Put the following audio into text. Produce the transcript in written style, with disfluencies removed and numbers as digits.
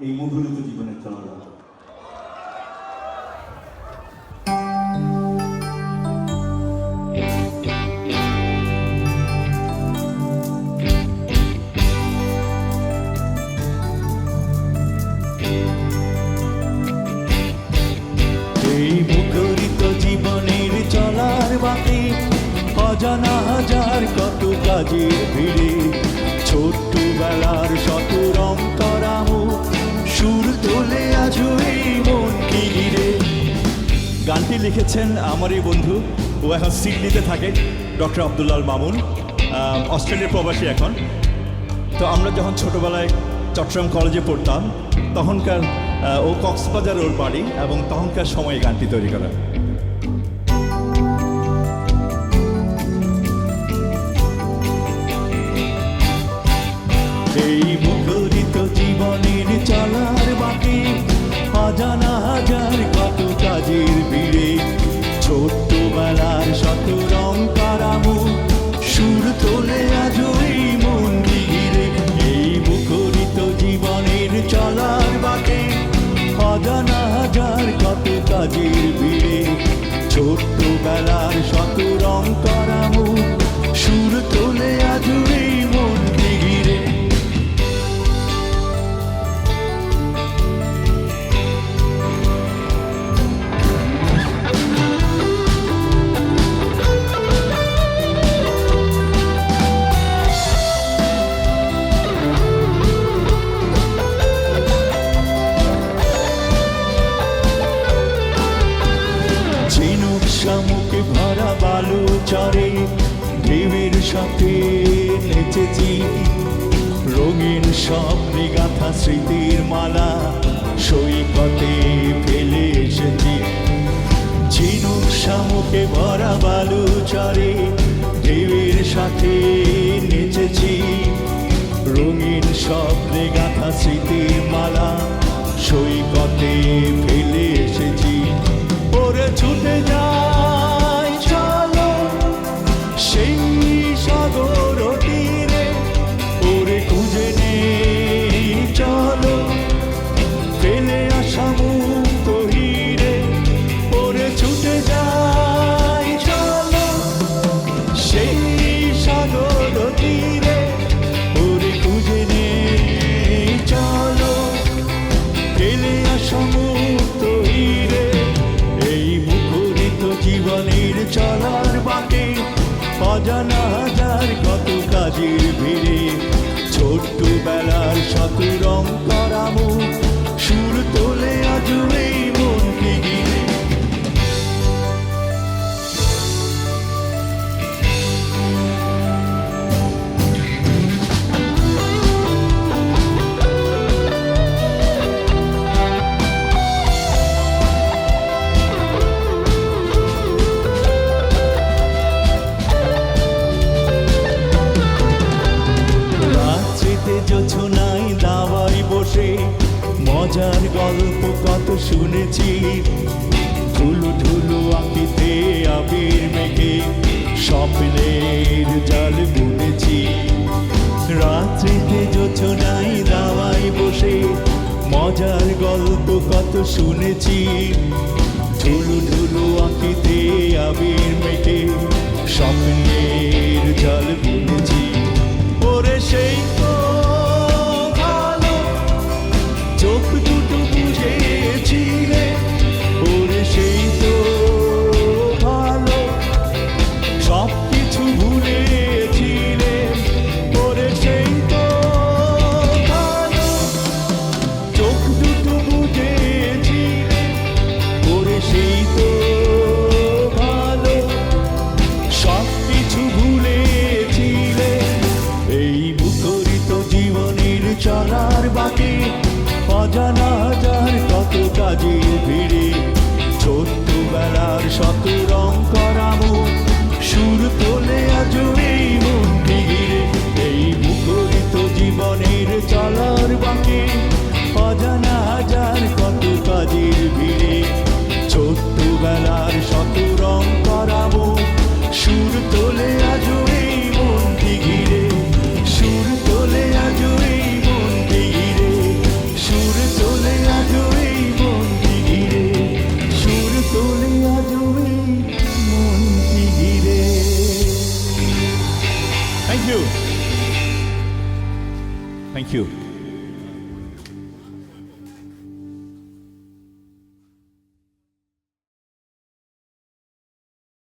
এই মুখরিত জীবনের চলার বাকি অজানা হাজার কত কাজের ভিড়ে ছোট্টবেলার শত রং করা মুখ সুর তোলে আজ এই মন কি ঘিরে। গানটি লিখেছেন আমার এই বন্ধু, ও এখন সিডনিতে থাকে, ডক্টর আব্দুল্লাহ মামুন, অস্ট্রেলিয়ার প্রবাসী এখন। তো আমরা যখন ছোটোবেলায় চট্টগ্রাম কলেজে পড়তাম তখনকার ও কক্সবাজার ওর বাড়ি, এবং তখনকার সময় গানটি তৈরি করা। এই মুখরিত জীবনের চলার বাকি অজানা হাজার কত কাজের ভিড়ে ছোট্টবেলার শত রং করা মুখ সুর তোলে আজ এই মন ঘিরে। এই মুখরিত জীবনের চলার বাকি অজানা হাজার কত কাজের ভিড়ে ছোট্টবেলার শত রং করা মুখ সুর তোলে আজ এই মন ঘিরে। মুখে ভরা বালু চরে ঢেউয়ের সাথে নেচেছি, রঙিন স্বপ্নে গাঁথা স্মৃতির মালা সৈকতে ফেলে এসেছি। ঝিনুক শামুকে ভরা বালু চরে ঢেউয়ের সাথে নেচেছি, রঙিন স্বপ্নে গাঁথা স্মৃতির মালা সৈকতে ফেলে এসেছি। ওরে ছুটে যায় চলো সেই সাগর তীরে, ওরে খুঁজে নেই চলো ফেলে আসা মুক্ত হিরে। ওরে ছুটে যায় চলো সেই সাগর তীরে, ওরে খুঁজে নেই চলো ফেলে আসা মুক্ত হিরে। এই মুখরিত জীবনের চলার বাকি অজানা হাজার কত কাজের ভিড়ে ছোট্টবেলার শত রং করা মুখ সুর তোলে আজ এই মনকে ঘিরে। জোছনায় দাওয়ায় বসে মজার গল্প কত শুনেছি, ঢুলু ঢুলু আঁকিতে আবির মেঘে স্বপ্নের জাল বুনেছি। রাত্রিতে জোছনায় দাওয়ায় বসে মজার গল্প কত শুনেছি, ঢুলু ঢুলু আঁকিতে আবির মেঘে স্বপ্নের জাল বুনেছি। ওরে সেই চোখ দুটো বুঝেছিলে, ওরে সেই তো ভালো সব কিছু ভুলেছিলে। ওরে সেই তো ভালো চোখ দুটো বুঝেছিলে, ওরে সেই তো ভালো সব কিছু ভুলেছিলে। এই মুখরিত জীবনের চলার বাকি অজানা হাজার কত কাজের ভিড়ে ছোট্টবেলার শত রং করা মুখ সুর তোলে আজ এই মনকে ঘিরে। এই মুখরিত জীবনের চলার বাকি অজানা হাজার কত কাজের ভিড়ে ছোট্টবেলার শত রং করা মুখ সুর তোলে আজ এই মনকে ঘিরে, সুর তোলে আজ এই মনকে ঘিরে, সুর থ্যাংক ইউ থ্যাংক ইউ